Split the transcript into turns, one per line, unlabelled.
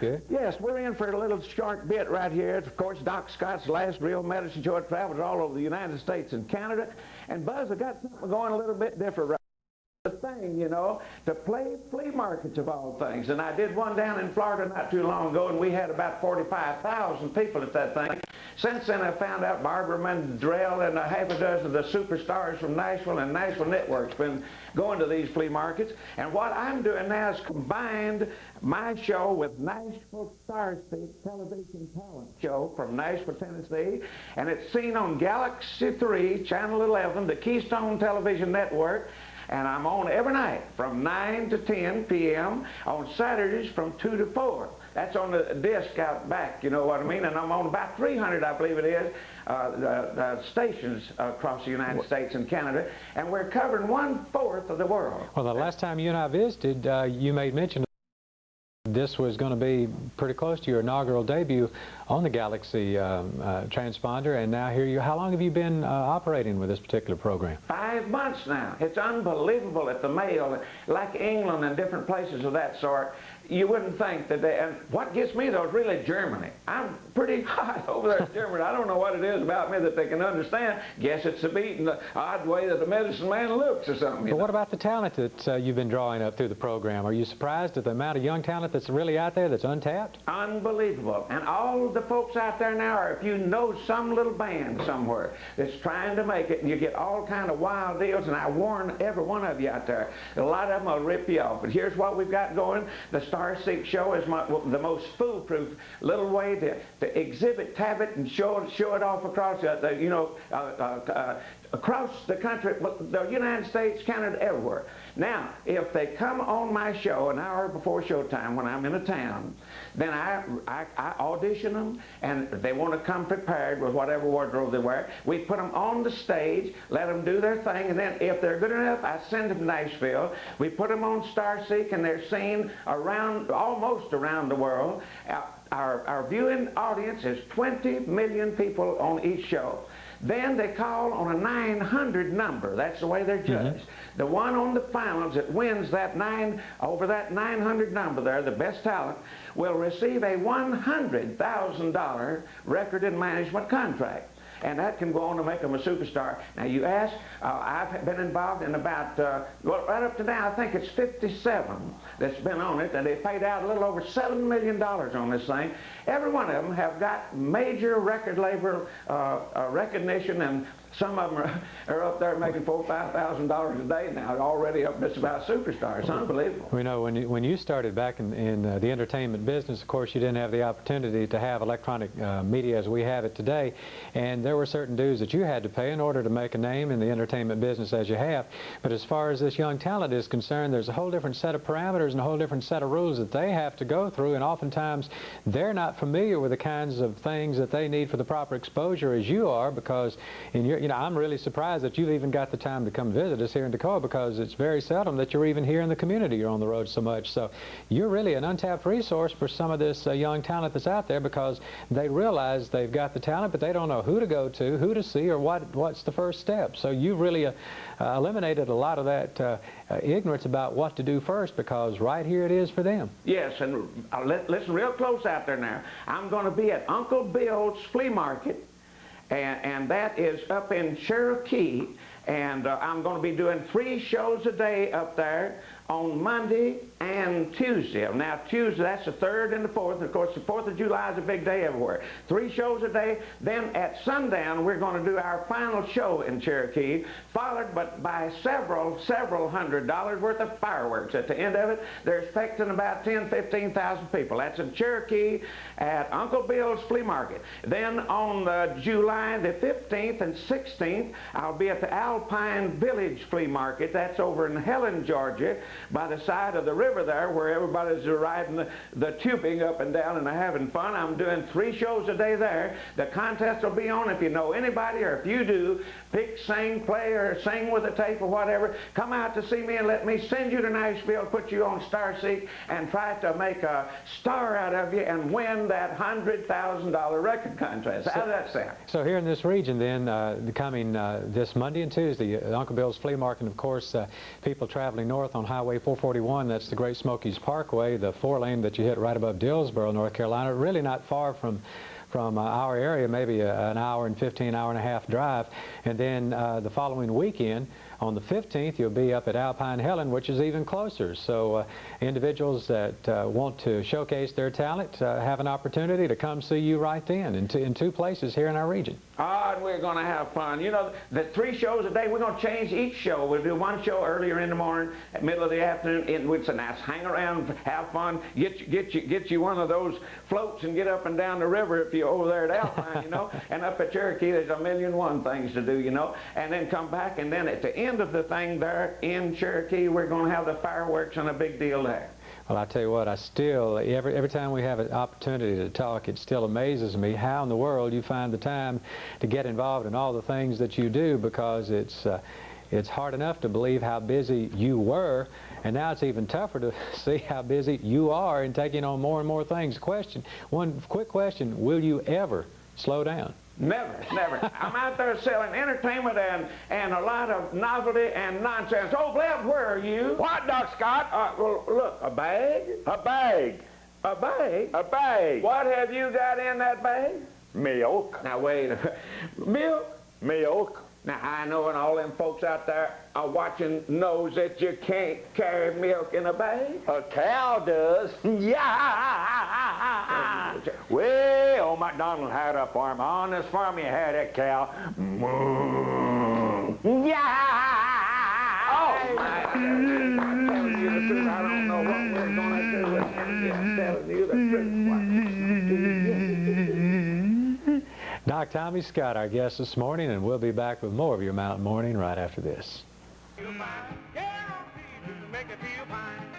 good.
Yes, we're in for a little short bit right here. It's, of course, Doc Scott's last real medicine show. It travels all over the United States and Canada. And Buzz, I got something going a little bit different right the thing, you know, to play flea markets of all things. And I did one down in Florida not too long ago, and we had about 45,000 people at that thing. Since then, I found out Barbara Mandrell and a half a dozen of the superstars from Nashville and Nashville Network's been going to these flea markets. And what I'm doing now is combined my show with Nashville Starspeak Television Talent Show from Nashville, Tennessee. And it's seen on Galaxy 3, Channel 11, the Keystone Television Network. And I'm on every night from 9 to 10 p.m. on Saturdays from 2 to 4. That's on the disc out back, you know what I mean? And I'm on about 300, I believe it is, stations across the United States and Canada. And we're covering 1/4 of the world.
Well, the last time you and I visited, you made mention this was going to be pretty close to your inaugural debut on the Galaxy transponder, and now here you. How long have you been operating with this particular program?
5 months now. It's unbelievable at the Mail, like England and different places of that sort. You wouldn't think that they, and what gets me though is really Germany. I'm pretty hot over there in Germany. I don't know what it is about me that they can understand. Guess it's the beat and the odd way that the medicine man looks or something.
But what about the talent that you've been drawing up through the program? Are you surprised at the amount of young talent that's really out there that's untapped?
Unbelievable. And all the folks out there now are, if you know some little band somewhere that's trying to make it, and you get all kind of wild deals, and I warn every one of you out there, a lot of them will rip you off. But here's what we've got going. The Starseek show is the most foolproof little way to exhibit, tab it, and show it off across across the country, the United States, Canada, everywhere. Now, if they come on my show an hour before showtime when I'm in a town, then I audition them, and they want to come prepared with whatever wardrobe they wear. We put them on the stage, let them do their thing, and then if they're good enough, I send them to Nashville. We put them on Starseek, and they're seen almost around the world. Our viewing audience is 20 million people on each show. Then they call on a 900 number. That's the way they're judged. The one on the finals that wins that over that 900 number there, the best talent, will receive a $100,000 record and management contract. And that can go on to make them a superstar. Now you ask, I've been involved in about, well, right up to now, I think it's 57 that's been on it, and they paid out a little over $7 million on this thing. Every one of them have got major record label recognition, and some of them are up there making $4,000 or $5,000 a day now, already up just about superstars. It's unbelievable.
We know when you started back in the entertainment business, of course, you didn't have the opportunity to have electronic media as we have it today, and there were certain dues that you had to pay in order to make a name in the entertainment business as you have. But as far as this young talent is concerned, there's a whole different set of parameters and a whole different set of rules that they have to go through, and oftentimes they're not familiar with the kinds of things that they need for the proper exposure as you are, because in your, I'm really surprised that you've even got the time to come visit us here in Toccoa, because it's very seldom that you're even here in the community. You're on the road so much. So you're really an untapped resource for some of this young talent that's out there, because they realize they've got the talent, but they don't know who to go to, who to see, or what's the first step. So you've really eliminated a lot of that ignorance about what to do first, because right here it is for them.
Yes, and listen real close out there now. I'm going to be at Uncle Bill's Flea Market, and that is up in Cherokee, and I'm going to be doing 3 shows a day up there on Monday and Tuesday. Now Tuesday, that's the 3rd and the 4th. Of course, the 4th of July is a big day everywhere. 3 shows a day. Then at sundown, we're going to do our final show in Cherokee, followed by several $100s worth of fireworks. At the end of it, they're expecting about 10,000, 15,000 people. That's in Cherokee at Uncle Bill's Flea Market. Then on July the 15th and 16th, I'll be at the Alpine Village Flea Market. That's over in Helen, Georgia, by the side of the river there, where everybody's riding the tubing up and down and they're having fun. I'm doing 3 shows a day there. The contest will be on. If you know anybody, or if you do, pick, sing, play, or sing with a tape or whatever, come out to see me and let me send you to Nashville, put you on Starseek, and try to make a star out of you and win that $100,000 record contest. How does that sound?
So here in this region then, coming this Monday and Tuesday, Uncle Bill's Flea Market, and of course people traveling north on Highway Highway 441, that's the Great Smokies Parkway, the 4-lane that you hit right above Dillsboro, North Carolina, really not far from our area, maybe an hour and 15, hour and a half drive. And then the following weekend, on the 15th, you'll be up at Alpine Helen, which is even closer. So individuals that want to showcase their talent have an opportunity to come see you right then in two places here in our region.
And we're going to have fun. You know, the 3 shows a day, we're going to change each show. We'll do 1 show earlier in the morning, at middle of the afternoon, it's a nice hang around, have fun, get you one of those floats and get up and down the river if you're over there at Alpine, you know. And up at Cherokee, there's 1,000,001 things to do, you know. And then come back, and then at the end of the thing there in Cherokee, we're going to have the fireworks and a big deal there.
Well, I tell you what, I still, every time we have an opportunity to talk, it still amazes me how in the world you find the time to get involved in all the things that you do, because it's hard enough to believe how busy you were, and now it's even tougher to see how busy you are in taking on more and more things. One quick question, will you ever slow down?
Never, never. I'm out there selling entertainment and a lot of novelty and nonsense. Oh, Bleb, where are you?
What, Doc Scott?
Well, look, a bag?
A bag.
A bag?
A bag.
What have you got in that bag?
Milk.
Now, wait a minute. Milk?
Milk.
Now, I know, and all them folks out there are watching knows that you can't carry milk in a bag.
A cow does. Yeah. Well, MacDonald had a farm. On this farm he had a cow. Moo. Yeah.
Oh, my. I'm telling you the truth. I don't know what we're going to do with him. I'm telling you the truth.
Doc Tommy Scott, our guest this morning, and we'll be back with more of your Mountain Morning right after this.
Guaranteed to make it feel fine.